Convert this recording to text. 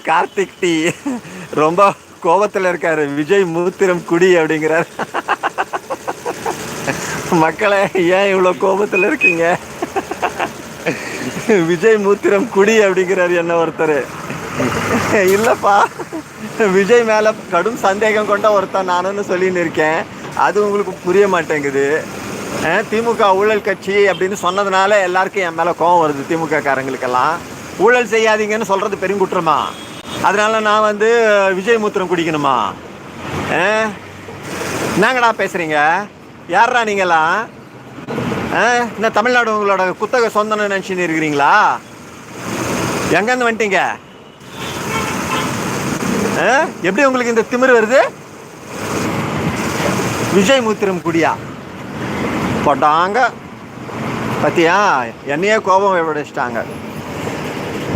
Karthik D ரொம்ப கோபத்தில் இருக்காரு. விஜய் மூத்திரம் குடி அப்படிங்கிறார். மக்களே, ஏன் இவ்வளோ கோபத்தில் இருக்கீங்க? விஜய் மூத்திரம் குடி அப்படிங்கிறார் என்ன ஒருத்தர். இல்லைப்பா, விஜய் மேலே கடும் சந்தேகம் கொண்ட ஒருத்தன் நானுன்னு சொல்லின்னு இருக்கேன். அது உங்களுக்கு புரிய மாட்டேங்குது. திமுக ஊழல் கட்சி அப்படின்னு சொன்னதுனால எல்லாருக்கும் என் மேலே கோவம் வருது. திமுக காரங்களுக்கெல்லாம் ஊழல் செய்யாதீங்கன்னு சொல்கிறது பெருங்குற்றமா? அதனால நான் வந்து விஜய் மூத்திரம் குடிக்கணுமா? என்னங்கடா பேசுகிறீங்க? யாரா நீங்களாம்? என்ன தமிழ்நாடு உங்களோட குத்தகை சொந்தம்னு நினச்சின்னு இருக்கிறீங்களா? எங்கேருந்து வந்துட்டீங்க? எப்படி உங்களுக்கு இந்த திமிரு வருது? விஜய் மூத்திரம் குடியா போட்டாங்க. பத்தியா, என்னையே கோபம் விடைச்சிட்டாங்க.